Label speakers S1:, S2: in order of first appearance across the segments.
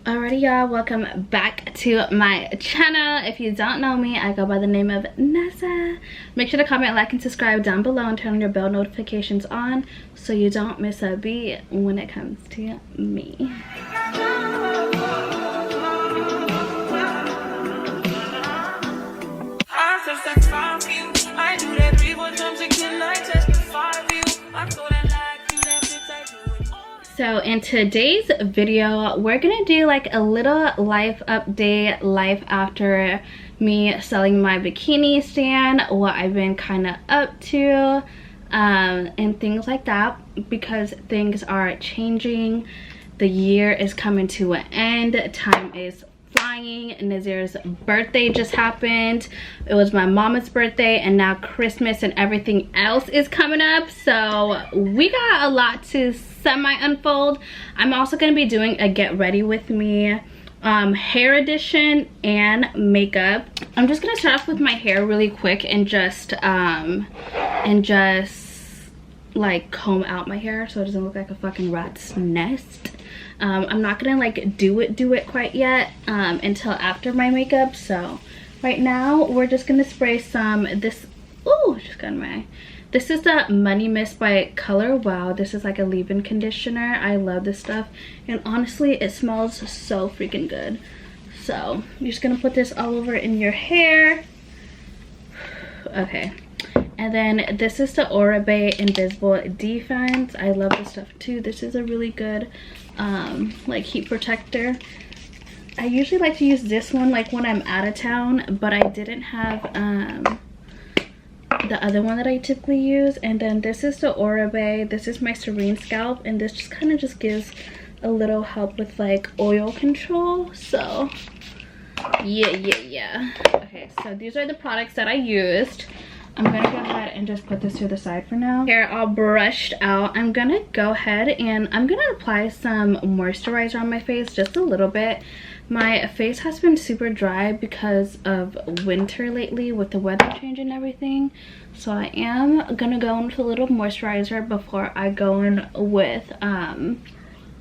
S1: Alrighty y'all, welcome back to my channel. If you don't know me, I go by the name of Nessa. Make sure to comment, like, and subscribe down below and turn on your bell notifications on so you don't miss a beat when it comes to me. So in today's video, we're gonna do like a little life update, life after me selling my bikini stand, what I've been kind of up to, and things like that, because things are changing. The year is coming to an end. Time is flying. Nazir's birthday just happened. It was my mama's birthday, and now Christmas and everything else is coming up, so we got a lot to semi-unfold. I'm also going to be doing a get ready with me hair edition and makeup. I'm just going to start off with my hair really quick and just like comb out my hair so it doesn't look like a fucking rat's nest. I'm not gonna like do it quite yet until after my makeup. So right now we're just gonna spray some this. Ooh, just got my. This is the Money Mist by Color Wow. This is like a leave-in conditioner. I love this stuff, and honestly it smells so freaking good. So you're just gonna put this all over in your hair. Okay. And then this is the Oribe Invisible Defense. I love this stuff too. This is a really good like heat protector. I usually like to use this one like when I'm out of town, but I didn't have the other one that I typically use. And then this is the Oribe. This is my Serene Scalp, and this just kind of just gives a little help with like oil control. So yeah. Okay, so these are the products that I used. I'm gonna go ahead and just put this to the side for now. Hair all brushed out. I'm gonna go ahead and I'm gonna apply some moisturizer on my face, just a little bit. My face has been super dry because of winter lately with the weather change and everything. So I am gonna go in with a little moisturizer before I go in with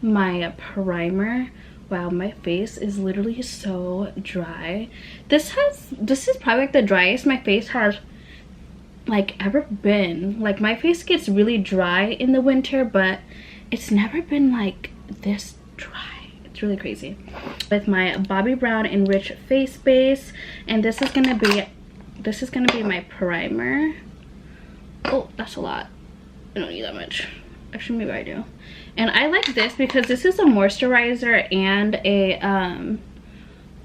S1: my primer. Wow, my face is literally so dry. This is probably like the driest my face has like ever been. Like my face gets really dry in the winter, but it's never been like this dry. It's really crazy. With my Bobbi Brown Enriched Face Base, and this is gonna be my primer. Oh, that's a lot. I don't need that much. Actually, maybe I do. And I like this because this is a moisturizer and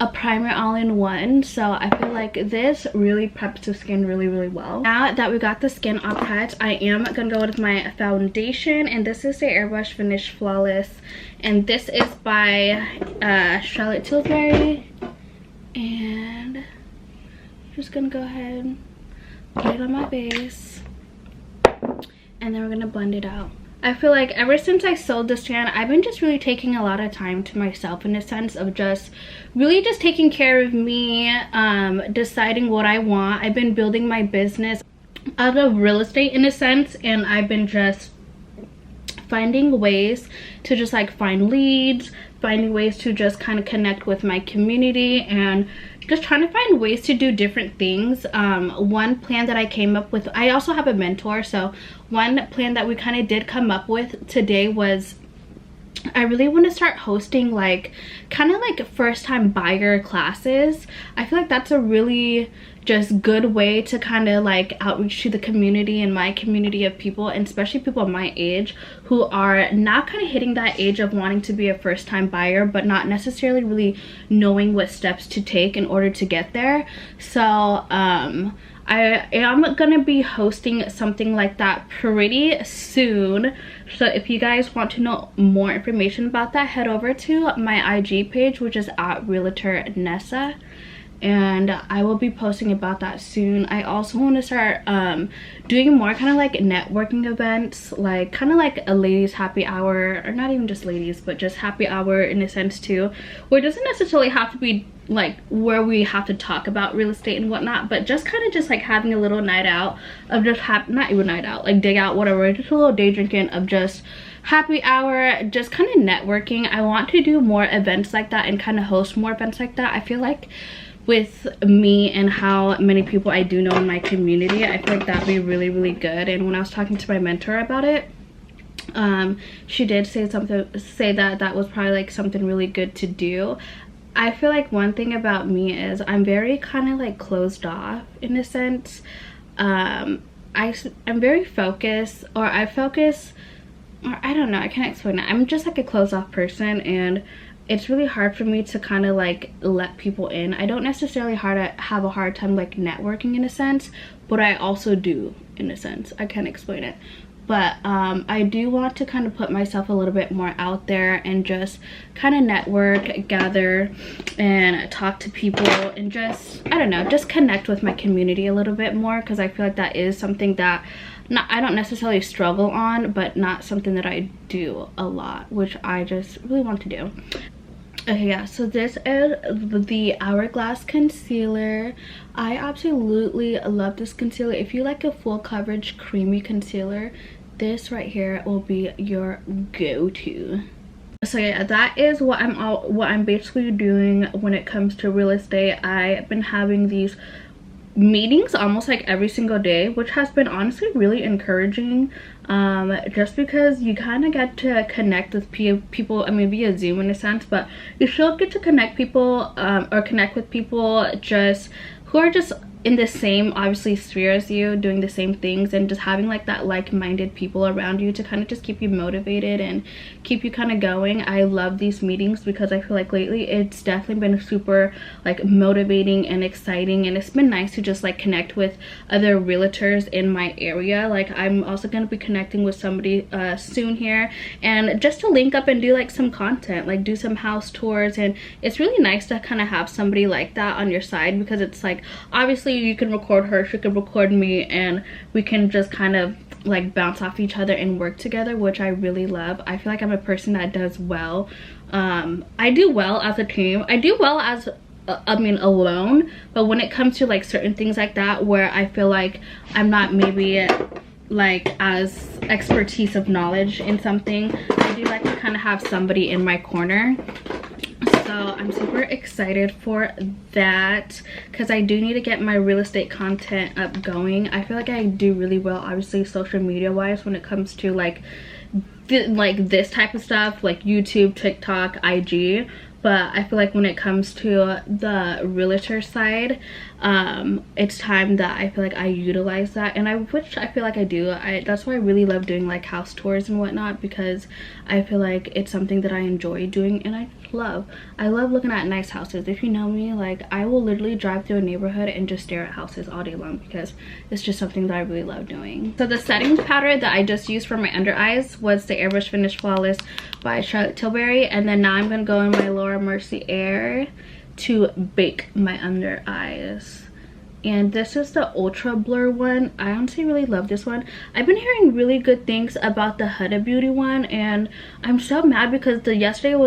S1: a primer all in one, so I feel like this really preps the skin really well. Now that we got the skin all prepped, I am gonna go with my foundation, and this is the Airbrush Finish Flawless, and this is by Charlotte Tilbury. And I'm just gonna go ahead and put it on my base, and then we're gonna blend it out. I feel like ever since I sold the stand, I've been just really taking a lot of time to myself, in a sense of just really just taking care of me, deciding what I want. I've been building my business out of real estate in a sense, and I've been just finding ways to just like find leads, finding ways to just kind of connect with my community, and just trying to find ways to do different things. One plan that I came up with, I also have a mentor, so one plan that we kind of did come up with today was I really want to start hosting like kind of like first time buyer classes. I feel like that's a really just good way to kind of like outreach to the community and my community of people, and especially people my age who are not kind of hitting that age of wanting to be a first time buyer but not necessarily really knowing what steps to take in order to get there. So I am gonna be hosting something like that pretty soon. So if you guys want to know more information about that, head over to my IG page, which is at Realtor Nessa, and I will be posting about that soon. I also want to start doing more kind of like networking events, like kind of like a ladies happy hour, or not even just ladies but just happy hour in a sense too, where it doesn't necessarily have to be like where we have to talk about real estate and whatnot, but just kind of just like having a little night out of just not even night out, like day out, whatever, just a little day drinking of just happy hour, just kind of networking. I want to do more events like that and kind of host more events like that. I feel like with me and how many people I do know in my community, I feel like that'd be really, really good. And when I was talking to my mentor about it, she did say that was probably like something really good to do. I feel like one thing about me is I'm very kind of like closed off in a sense. I'm very focused, or I don't know, I can't explain it. I'm just like a closed off person, and it's really hard for me to kind of like let people in. I don't necessarily have a hard time like networking in a sense, but I also do in a sense. I can't explain it. But I do want to kind of put myself a little bit more out there and just kind of network, gather, and talk to people, and just, I don't know, just connect with my community a little bit more, because I feel like that is something that I don't necessarily struggle on, but not something that I do a lot, which I just really want to do. Okay, yeah, so this is the Hourglass concealer. I absolutely love this concealer. If you like a full coverage creamy concealer, this right here will be your go-to. So yeah, that is what I'm basically doing when it comes to real estate. I've been having these meetings almost like every single day, which has been honestly really encouraging, just because you kind of get to connect with people, I mean via Zoom in a sense, but you still get to connect with people just who are just in the same obviously sphere as you, doing the same things, and just having like that like-minded people around you to kind of just keep you motivated and keep you kind of going. I love these meetings because I feel like lately it's definitely been super like motivating and exciting, and it's been nice to just like connect with other realtors in my area. Like I'm also going to be connecting with somebody soon here, and just to link up and do like some content, like do some house tours. And it's really nice to kind of have somebody like that on your side, because it's like obviously you can record her, she could record me, and we can just kind of like bounce off each other and work together, which I really love. I feel like I'm a person that does well. I do well as a team. I do well as alone, but when it comes to like certain things like that where I feel like I'm not maybe like as expertise of knowledge in something, I do like to kind of have somebody in my corner. So I'm super excited for that, because I do need to get my real estate content up going. I feel like I do really well obviously social media wise when it comes to like this type of stuff, like YouTube, TikTok, IG. But I feel like when it comes to the realtor side, it's time that I feel like I utilize that, and I feel like I do. That's why I really love doing like house tours and whatnot, because I feel like it's something that I enjoy doing, and I love looking at nice houses. If you know me, like I will literally drive through a neighborhood and just stare at houses all day long, because it's just something that I really love doing. So the setting powder that I just used for my under eyes was the Airbrush Finish Flawless by Charlotte Tilbury, and then now I'm gonna go in my Laura Mercier Air to bake my under eyes. And this is the Ultra Blur one. I honestly really love this one. I've been hearing really good things about the Huda Beauty one, and I'm so mad because the 11th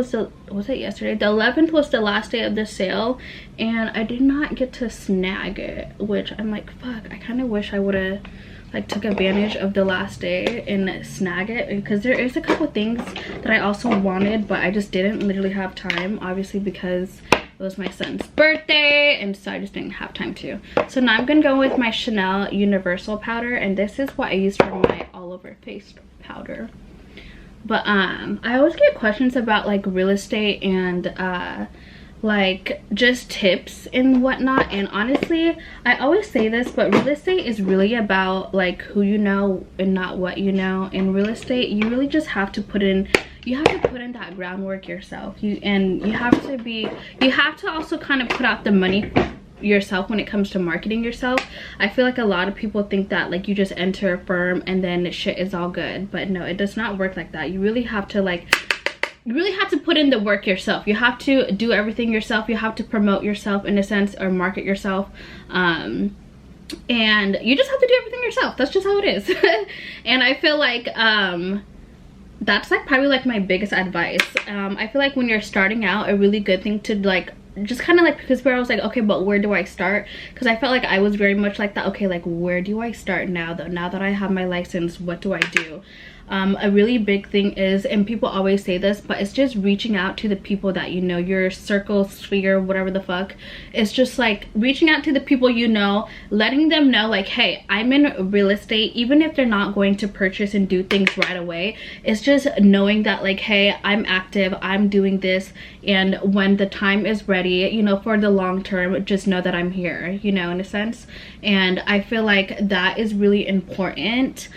S1: was the last day of the sale, and I did not get to snag it, which I'm like, fuck, I kind of wish I would have like took advantage of the last day and snag it, because there is a couple things that I also wanted, but I just didn't literally have time, obviously because it was my son's birthday, and so I just didn't have time to. So now I'm gonna go with my Chanel Universal powder, and this is what I use for my all over face powder. But I always get questions about like real estate and like just tips and whatnot, and honestly I always say this, but real estate is really about like who you know and not what you know. In real estate you really just have to put in that groundwork yourself. You have to also kind of put out the money yourself when it comes to marketing yourself. I feel like a lot of people think that like you just enter a firm and then shit is all good, but no, it does not work like that. You really have to put in the work yourself. You have to do everything yourself. You have to promote yourself in a sense, or market yourself, and you just have to do everything yourself. That's just how it is. And I feel like that's like probably like my biggest advice. I feel like when you're starting out, a really good thing to like just kind of like, because where I was like, okay, but where do I start? Because I felt like I was very much like that. Okay, like where do I start now though? Now that I have my license, what do I do? A really big thing is, and people always say this, but it's just reaching out to the people that you know, your circle, sphere, whatever the fuck. It's just like reaching out to the people you know, letting them know like, hey, I'm in real estate. Even if they're not going to purchase and do things right away, it's just knowing that like, hey, I'm active, I'm doing this, and when the time is ready, you know, for the long term, just know that I'm here, you know, in a sense. And I feel like that is really important.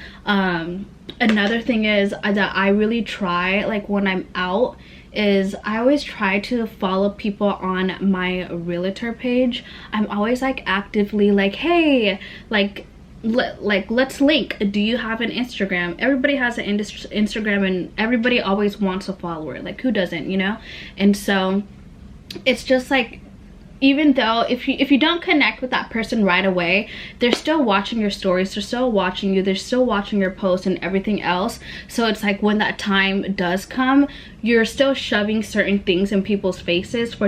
S1: Another thing is that I really try, like when I'm out, is I always try to follow people on my realtor page. I'm always like actively like, hey, like let's link. Do you have an Instagram? Everybody has an Instagram, and everybody always wants a follower. Like, who doesn't, you know? And so it's just like, even though if you don't connect with that person right away, they're still watching your stories, they're still watching you, they're still watching your posts and everything else. So it's like when that time does come, you're still shoving certain things in people's faces for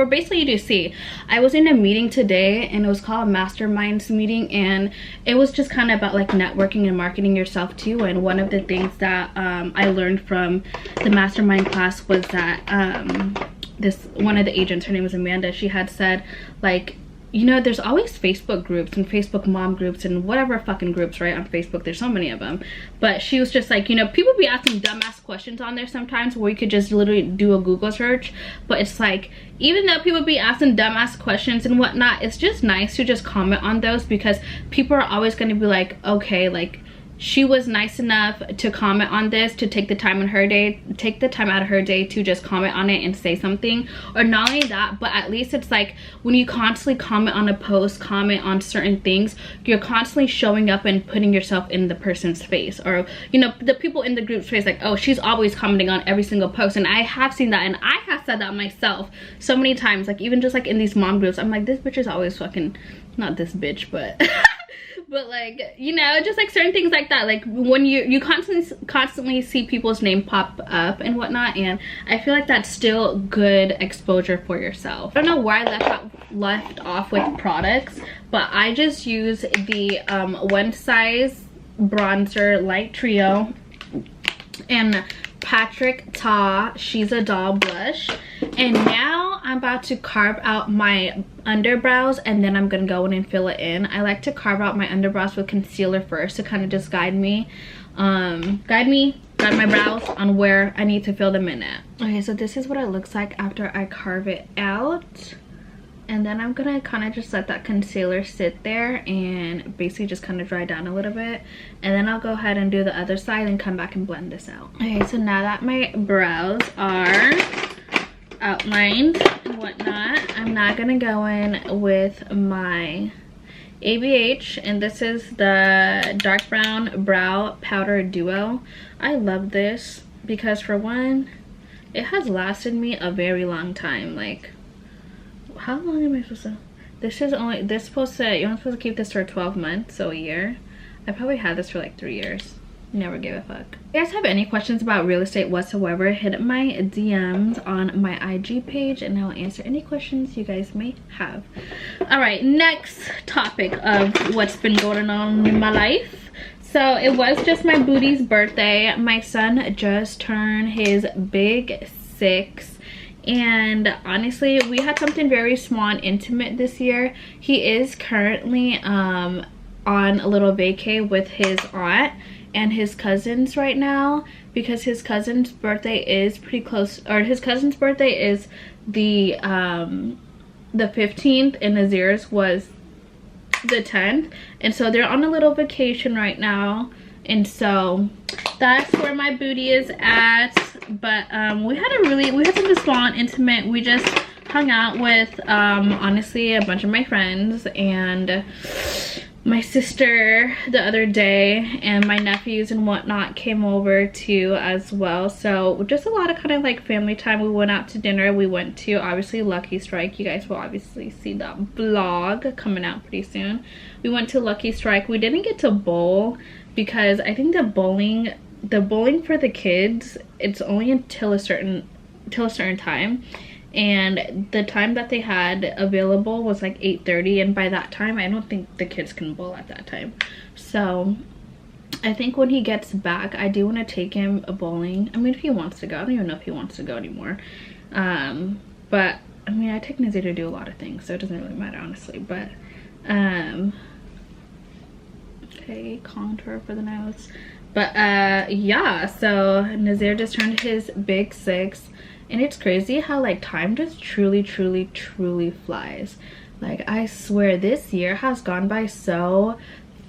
S1: basically you to see. I was in a meeting today, and it was called a masterminds meeting, and it was just kind of about like networking and marketing yourself too. And one of the things that I learned from the mastermind class was that one of the agents, her name was Amanda, she had said like, you know, there's always Facebook groups and Facebook mom groups and whatever fucking groups, right, on Facebook. There's so many of them. But she was just like, you know, people be asking dumbass questions on there sometimes where you could just literally do a Google search. But it's like, even though people be asking dumbass questions and whatnot, it's just nice to just comment on those, because people are always going to be like, okay, like, she was nice enough to comment on this, to take the time out of her day to just comment on it and say something. Or not only that, but at least it's like when you constantly comment on a post, comment on certain things, you're constantly showing up and putting yourself in the person's face, or, you know, the people in the group's face, like, oh, she's always commenting on every single post. And I have seen that, and I have said that myself so many times, like even just like in these mom groups, I'm like, this bitch is always fucking, not this bitch, but but like, you know, just like certain things like that, like when you constantly see people's name pop up and whatnot. And I feel like that's still good exposure for yourself. I don't know where I left off with products, but I just use the One Size Bronzer Light Trio and Patrick Ta She's a Doll blush. And now I'm about to carve out my underbrows, and then I'm gonna go in and fill it in. I like to carve out my underbrows with concealer first to kind of just guide my brows on where I need to fill them in at. Okay, so this is what it looks like after I carve it out. And then I'm gonna kind of just let that concealer sit there and basically just kind of dry down a little bit. And then I'll go ahead and do the other side and come back and blend this out. Okay, so now that my brows are outlined and whatnot, I'm now gonna go in with my ABH, and this is the Dark Brown Brow Powder Duo. I love this because, for one, it has lasted me a very long time. Like, how long am I supposed to? You're only supposed to keep this for 12 months, so a year. I probably had this for like 3 years. Never gave a fuck. If you guys have any questions about real estate whatsoever, hit my DMs on my IG page and I'll answer any questions you guys may have. All right, next topic of what's been going on in my life. So it was just my bootie's birthday. My son just turned his big 6. And honestly, we had something very small and intimate this year. He is currently on a little vacay with his aunt and his cousins right now, because his cousin's birthday is pretty close, or his cousin's birthday is the 15th and Nazir's was the 10th, and so they're on a little vacation right now. And so that's where my booty is at. But we had something small and intimate. We just hung out with honestly a bunch of my friends and my sister the other day, and my nephews and whatnot came over too as well. So just a lot of kind of like family time. We went out to dinner. We went to obviously Lucky Strike. You guys will obviously see that vlog coming out pretty soon. We went to Lucky Strike. We didn't get to bowl because I think the bowling for the kids, it's only until a certain time, and the time that they had available was like 8:30, and by that time I don't think the kids can bowl at that time. So I think when he gets back, I do want to take him bowling. I mean, if he wants to go. I don't even know if he wants to go anymore. But I mean, I take Nazir to do a lot of things, so it doesn't really matter, honestly. But okay, contour for the nose. But yeah, so Nazir just turned his big 6, and it's crazy how like time just truly flies. Like, I swear this year has gone by so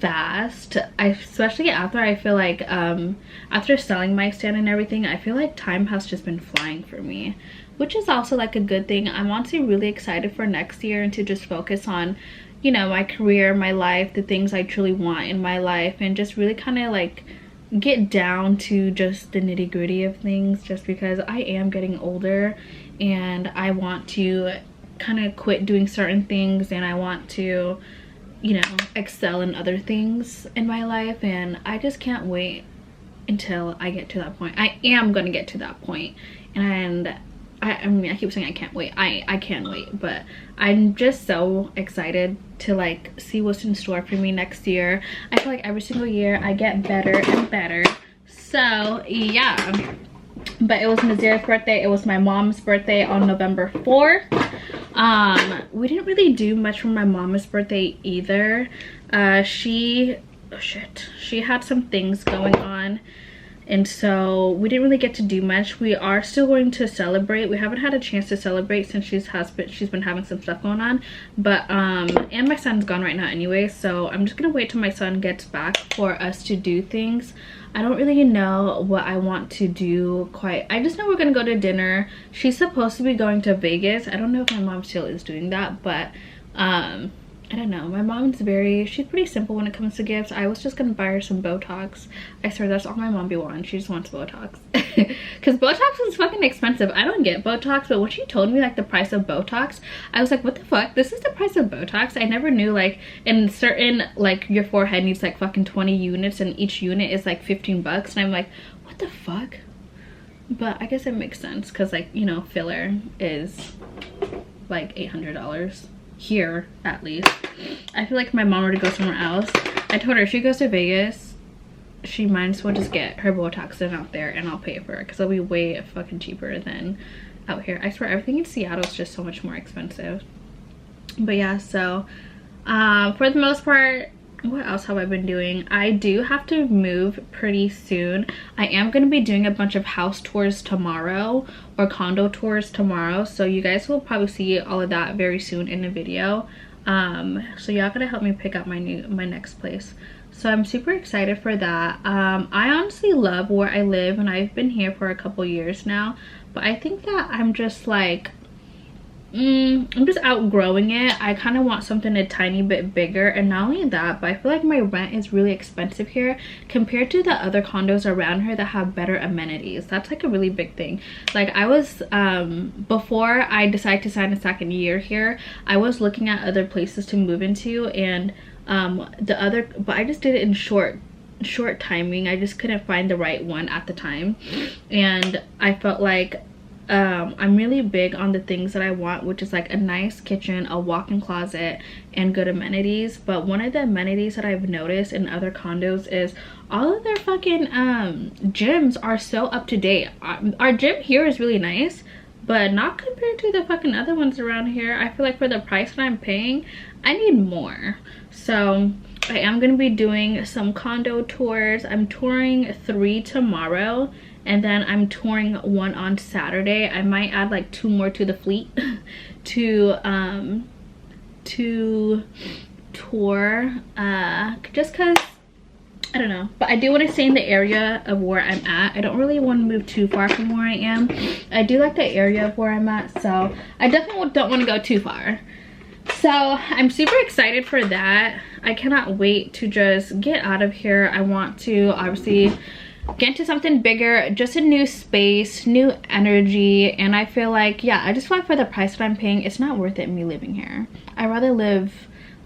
S1: fast. Especially after, I feel like after selling my stand and everything, I feel like time has just been flying for me, which is also like a good thing. I'm honestly really excited for next year and to just focus on, you know, my career, my life, the things I truly want in my life, and just really kind of like get down to just the nitty-gritty of things, just because I am getting older and I want to kind of quit doing certain things, and I want to, you know, excel in other things in my life, and I just can't wait until I get to that point. I am gonna get to that point, and I mean, I keep saying I can't wait. I can't wait, but I'm just so excited to like see what's in store for me next year. I feel like every single year I get better and better. So yeah, but it was Nazir's birthday. It was my mom's birthday on November 4th. We didn't really do much for my mom's birthday either. She had some things going on, and so we didn't really get to do much. We are still going to celebrate. We haven't had a chance to celebrate since she's been having some stuff going on, but and my son's gone right now anyway, so I'm just gonna wait till my son gets back for us to do things. I don't really know what I want to do quite. I just know we're gonna go to dinner. She's supposed to be going to Vegas. I don't know if my mom still is doing that, but I don't know. My mom's she's pretty simple when it comes to gifts. I was just gonna buy her some Botox. I swear that's all my mom be wanting. She just wants Botox. Because Botox is fucking expensive. I don't get Botox, but when she told me like the price of Botox, I was like, what the fuck? This is the price of Botox? I never knew like in certain, like your forehead needs like fucking 20 units and each unit is like 15 bucks. And I'm like, what the fuck? But I guess it makes sense because, like, you know, filler is like $800. Here, at least. I feel like if my mom were to go somewhere else, I told her if she goes to Vegas, she might as well just get her Botox done out there, and I'll pay for it because it'll be way fucking cheaper than out here. I swear everything in Seattle is just so much more expensive. But yeah, so for the most part, what else have I been doing? I do have to move pretty soon. I am going to be doing a bunch of house tours tomorrow, or condo tours tomorrow, so you guys will probably see all of that very soon in a video. So y'all gotta help me pick up my next place. So I'm super excited for that. I honestly love where I live, and I've been here for a couple years now, but I think that I'm just like I'm just outgrowing it. I kind of want something a tiny bit bigger, and not only that, but I feel like my rent is really expensive here compared to the other condos around here that have better amenities. That's like a really big thing. Like I was before I decided to sign a second year here, I was looking at other places to move into, and but I just did it in short timing. I just couldn't find the right one at the time, and I felt like I'm really big on the things that I want, which is like a nice kitchen, a walk-in closet, and good amenities. But one of the amenities that I've noticed in other condos is all of their fucking gyms are so up to date. Our gym here is really nice, but not compared to the fucking other ones around here. I feel like for the price that I'm paying, I need more. So I am going to be doing some condo tours. I'm touring 3 tomorrow, and then I'm touring 1 on Saturday. I might add like 2 more to the fleet to tour, just because I don't know, but I do want to stay in the area of where I'm at. I don't really want to move too far from where I am. I do like the area of where I'm at, so I definitely don't want to go too far. So I'm super excited for that. I cannot wait to just get out of here. I want to obviously get into something bigger, just a new space, new energy, and I feel like, yeah, I just feel like for the price that I'm paying, it's not worth it me living here. I'd rather live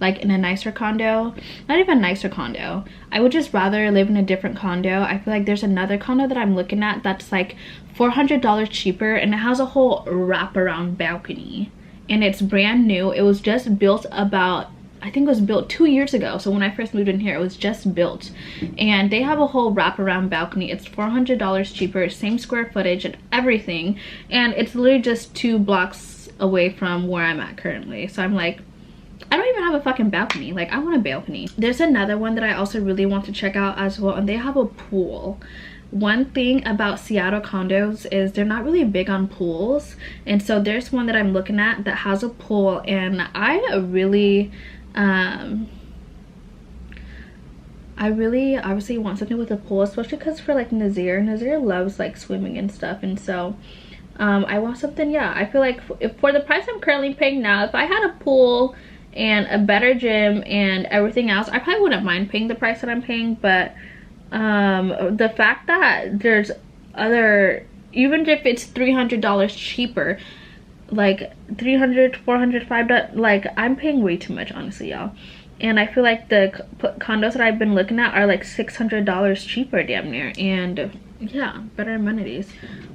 S1: like in a nicer condo. Not even a nicer condo, I would just rather live in a different condo. I feel like there's another condo that I'm looking at that's like $400 cheaper, and it has a whole wraparound balcony, and it's brand new. It was just built about I think it was built 2 years ago. So when I first moved in here, it was just built. And they have a whole wraparound balcony. It's $400 cheaper, same square footage and everything. And it's literally just 2 blocks away from where I'm at currently. So I'm like, I don't even have a fucking balcony. Like, I want a balcony. There's another one that I also really want to check out as well, and they have a pool. One thing about Seattle condos is they're not really big on pools, and so there's one that I'm looking at that has a pool, and I really obviously want something with a pool, especially because for like Nazir loves like swimming and stuff, and so I want something. Yeah, I feel like if for the price I'm currently paying now, if I had a pool and a better gym and everything else, I probably wouldn't mind paying the price that I'm paying. But the fact that there's other, even if it's $300 cheaper, like $300, $400, $500, like I'm paying way too much, honestly, y'all. And I feel like the condos that I've been looking at are like $600 cheaper damn near, and yeah, better amenities.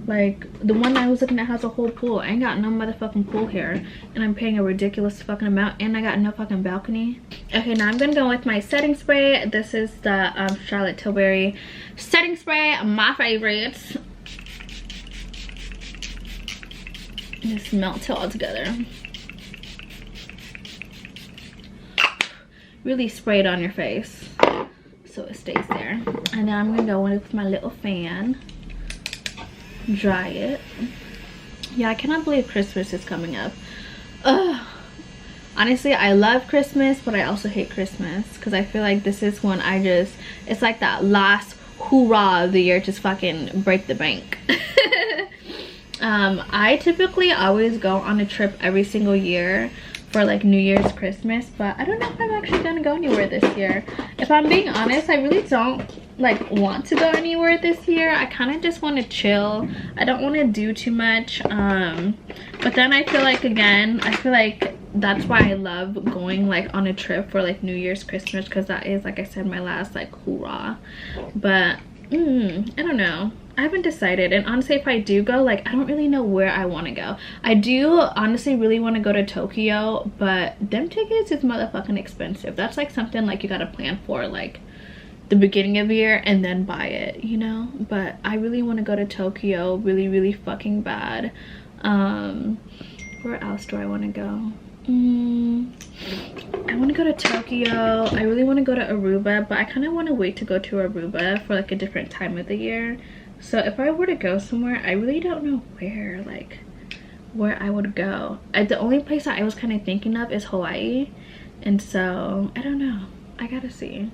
S1: Like the one I was looking at has a whole pool. I ain't got no motherfucking pool here, and I'm paying a ridiculous fucking amount, and I got no fucking balcony. Okay, now I'm gonna go with my setting spray. This is the Charlotte Tilbury setting spray, my favorites. Just melt it all together. Really spray it on your face so it stays there. And then I'm gonna go in with my little fan, dry it. Yeah, I cannot believe Christmas is coming up. Ugh. Honestly, I love Christmas, but I also hate Christmas because I feel like this is when it's like that last hoorah of the year, just fucking break the bank. I typically always go on a trip every single year for like New Year's, Christmas, but I don't know if I'm actually gonna go anywhere this year. If I'm being honest, I really don't like want to go anywhere this year. I kind of just want to chill. I don't want to do too much, but then I feel like, again, I feel like that's why I love going like on a trip for like New Year's, Christmas, because that is, like I said, my last like hoorah. But I don't know, I haven't decided. And honestly, if I do go, like I don't really know where I want to go. I do honestly really want to go to Tokyo, but them tickets is motherfucking expensive. That's like something like you gotta plan for like the beginning of the year and then buy it, you know. But I really want to go to Tokyo really fucking bad. Where else do I want to go? I want to go to Tokyo. I really want to go to Aruba, but I kind of want to wait to go to Aruba for like a different time of the year. So if I were to go somewhere, I really don't know where I would go. The only place that I was kind of thinking of is Hawaii, and so I don't know, I gotta see.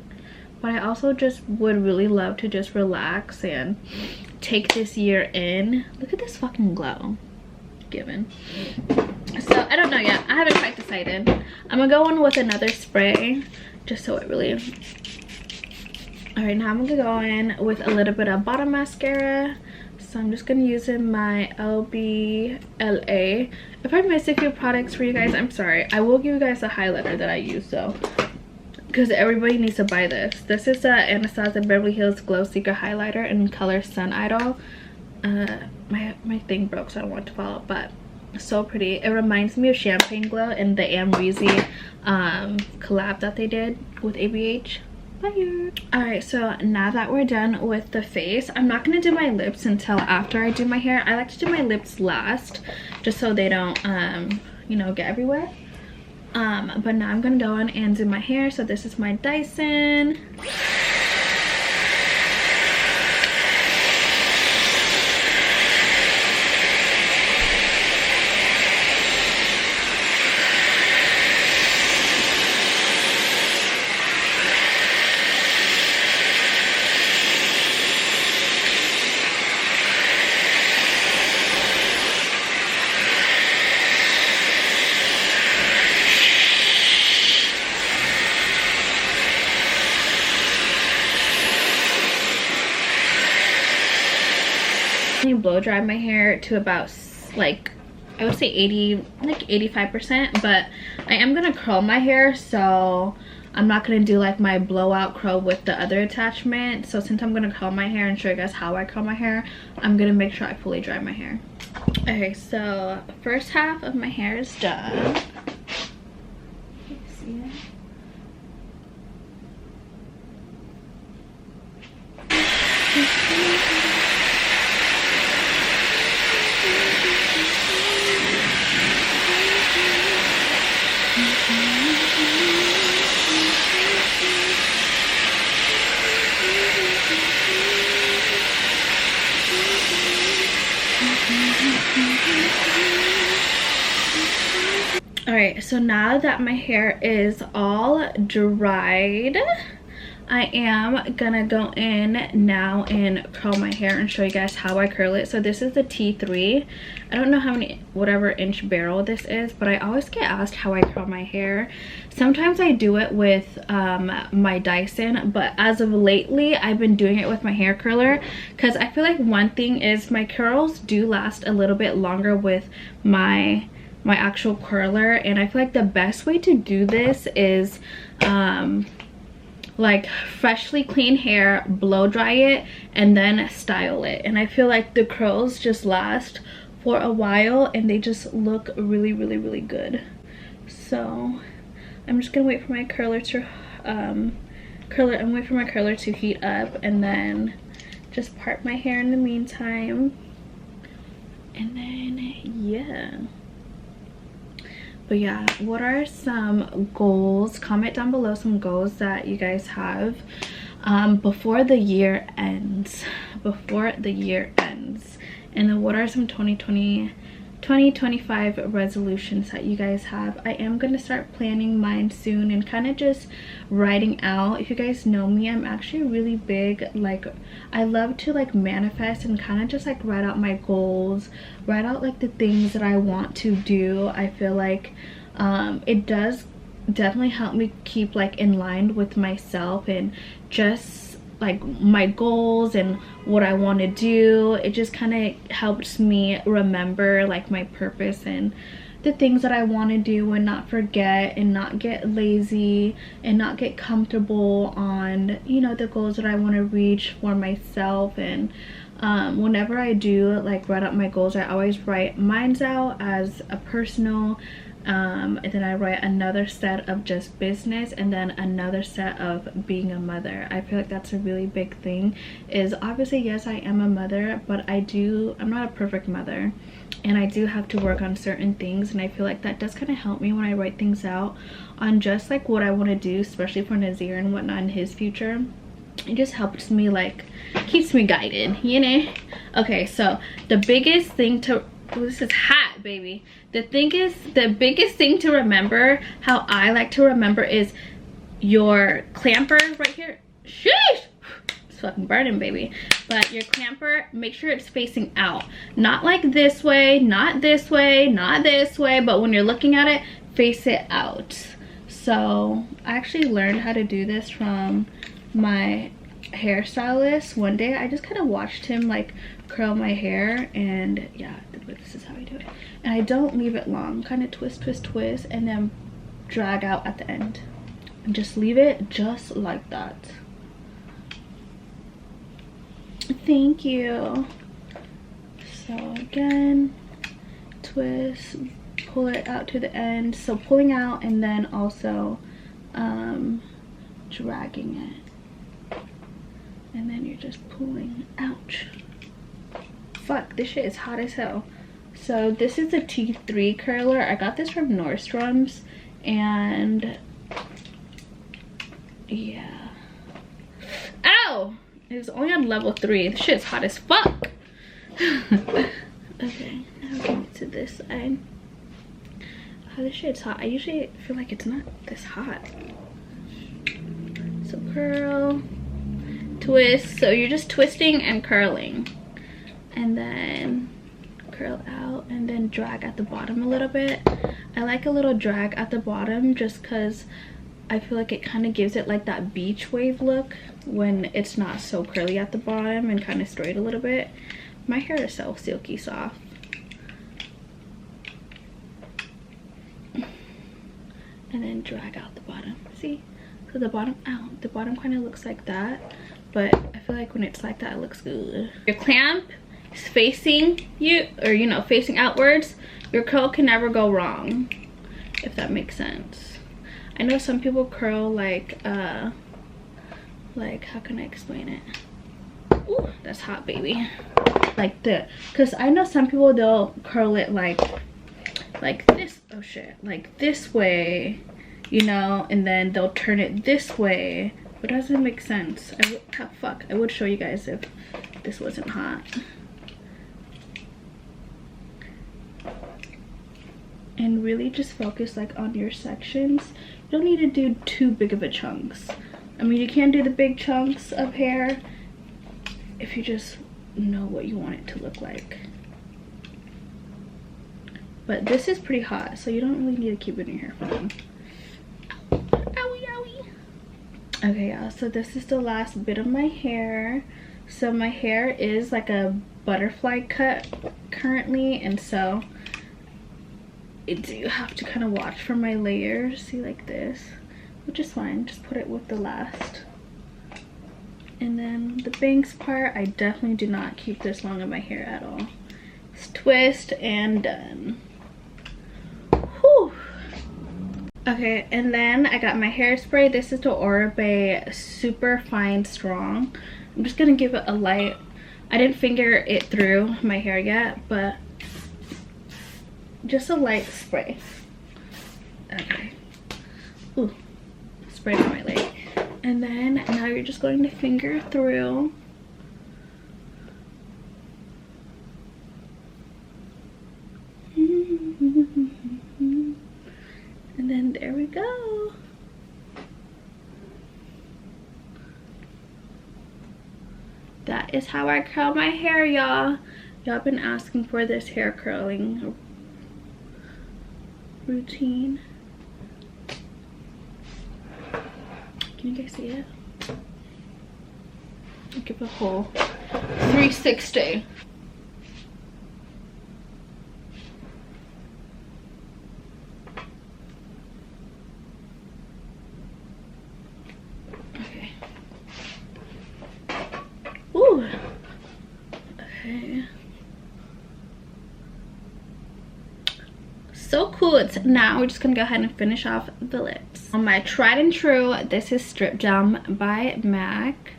S1: But I also just would really love to just relax and take this year in. Look at this fucking glow. Given. So I don't know yet. I haven't quite decided. I'm gonna go on with another spray just so it really. All right, now I'm gonna go in with a little bit of bottom mascara. So I'm just gonna use my LBLA. If I miss a few products for you guys, I'm sorry. I will give you guys the highlighter that I use though, because everybody needs to buy this. This is the Anastasia Beverly Hills Glow Seeker highlighter in color Sun Idol. My thing broke, so I don't want to fall out, but so pretty. It reminds me of Champagne Glow and the Amrezy collab that they did with ABH. Fire. Alright, so now that we're done with the face, I'm not gonna do my lips until after I do my hair. I like to do my lips last just so they don't you know, get everywhere. But now I'm gonna go in and do my hair. So this is my Dyson. Blow dry my hair to about like, I would say 85%, but I am gonna curl my hair, so I'm not gonna do like my blowout curl with the other attachment. So since I'm gonna curl my hair and show you guys how I curl my hair, I'm gonna make sure I fully dry my hair. Okay, so first half of my hair is done. See it? All right, so now that my hair is all dried, I am gonna go in now and curl my hair and show you guys how I curl it. So this is the T3. I don't know how many, whatever inch barrel this is, but I always get asked how I curl my hair. Sometimes I do it with my Dyson, but as of lately, I've been doing it with my hair curler because I feel like one thing is my curls do last a little bit longer with my actual curler, and I feel like the best way to do this is like freshly clean hair, blow dry it, and then style it. And I feel like the curls just last for a while and they just look really, really, really good. So I'm just gonna wait for my curler to heat up, and then just part my hair in the meantime. And then yeah. But yeah, what are some goals? Comment down below some goals that you guys have before the year ends. And then what are some 2025 resolutions that you guys have? I am going to start planning mine soon and kind of just writing out. If you guys know me, I'm actually really big, like I love to like manifest and kind of just like write out my goals, write out like the things that I want to do. I feel like it does definitely help me keep like in line with myself and just like my goals and what I want to do. It just kind of helps me remember like my purpose and the things that I want to do and not forget and not get lazy and not get comfortable on, you know, the goals that I want to reach for myself. And whenever I do like write out my goals, I always write mine out as a personal, and then I write another set of just business, and then another set of being a mother. I feel like that's a really big thing. Is obviously, yes, I am a mother, but I'm not a perfect mother, and I do have to work on certain things. And I feel like that does kind of help me when I write things out on just like what I want to do, especially for Nazir and whatnot in his future. It just helps me, like keeps me guided, you know. Okay, so the biggest thing to this is hot, baby. The biggest thing to remember, how I like to remember, is your clamper right here. Sheesh! It's fucking burning, baby. But your clamper, make sure it's facing out. Not like this way, not this way, not this way, but when you're looking at it, face it out. So I actually learned how to do this from my hairstylist. One day I just kind of watched him like curl my hair, and yeah, this is how I do it. And I don't leave it long, kind of twist, and then drag out at the end and just leave it just like that. Thank you. So again, twist, pull it out to the end. So pulling out and then also dragging it, and then you're just pulling. Ouch, fuck, this shit is hot as hell. So this is a T3 curler. I got this from Nordstrom's, and yeah. Ow! It's only on level 3. This shit's hot as fuck. Okay, now we get to this side. Oh, this shit's hot. I usually feel like it's not this hot. So curl, twist. So you're just twisting and curling, and then curl out and then drag at the bottom a little bit. I like a little drag at the bottom just because I feel like it kind of gives it like that beach wave look when it's not so curly at the bottom and kind of straight a little bit. My hair is so silky soft. And then drag out the bottom. See? So the bottom out. The bottom kind of looks like that, but I feel like when it's like that, it looks good. Your clamp is facing you, or you know, facing outwards. Your curl can never go wrong, if that makes sense. I know some people curl like how can I explain it? Ooh, that's hot, baby. Like this, because I know some people, they'll curl it like this. Oh shit, like this way, you know, and then they'll turn it this way, but it doesn't make sense. I would show you guys if this wasn't hot. and really just focus like on your sections. You don't need to do too big of a chunks. I mean, you can do the big chunks of hair if you just know what you want it to look like. But this is pretty hot, so you don't really need to keep it in your hair for long. Owie, owie. Okay, y'all, so this is the last bit of my hair. So my hair is like a butterfly cut currently, and so you have to kind of watch for my layers. See, like this, which is fine. Just put it with the last. And then the bangs part, I definitely do not keep this long in my hair at all. Just twist and done. Whew. Okay, and then I got my hairspray. This is the Oribe Super Fine Strong. I'm just gonna give it a light. I didn't finger it through my hair yet, but just a light spray. Okay. Ooh, spray on my leg. And then now you're just going to finger through. And then there we go. That is how I curl my hair, y'all. Y'all been asking for this hair curling routine. Can you guys see it? I'll give a whole 360. Okay. Ooh. Okay. So cool. Now we're just gonna go ahead and finish off the lips. On my tried and true, this is Strip Gem by MAC.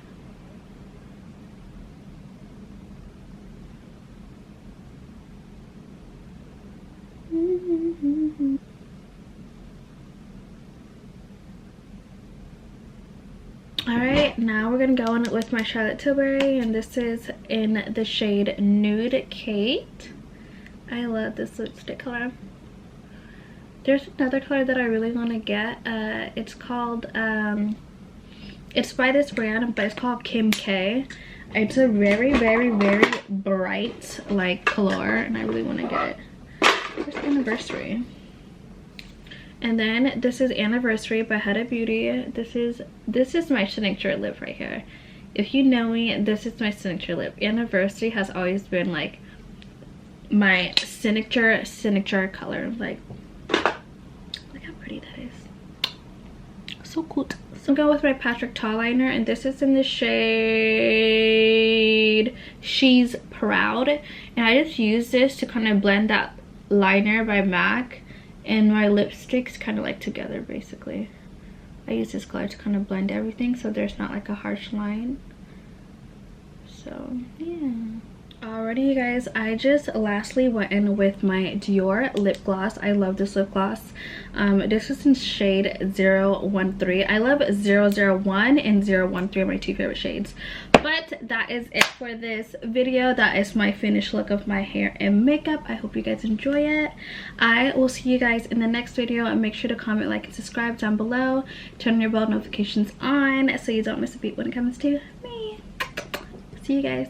S1: Alright, now we're gonna go in with my Charlotte Tilbury, and this is in the shade Nude Kate. I love this lipstick color. There's another color that I really want to get. It's called, it's by this brand, but it's called Kim K. It's a very, very, very bright, like, color, and I really want to get it. Where's Anniversary? And then this is Anniversary by Huda Beauty. This is my signature lip right here. If you know me, this is my signature lip. Anniversary has always been, like, my signature color. Like, look how pretty that is. So cool. So I'm going with my Patrick Tall liner, and this is in the shade She's Proud. And I just use this to kind of blend that liner by MAC and my lipsticks kind of like together, basically. I use this color to kind of blend everything so there's not like a harsh line. So yeah. Alrighty, you guys, I just lastly went in with my Dior lip gloss. I love this lip gloss. This is in shade 013. I love 001 and 013 are my two favorite shades. But that is it for this video. That is my finished look of my hair and makeup. I hope you guys enjoy it. I will see you guys in the next video, and make sure to comment, like, and subscribe down below. Turn your bell notifications on so you don't miss a beat when it comes to me. See you guys.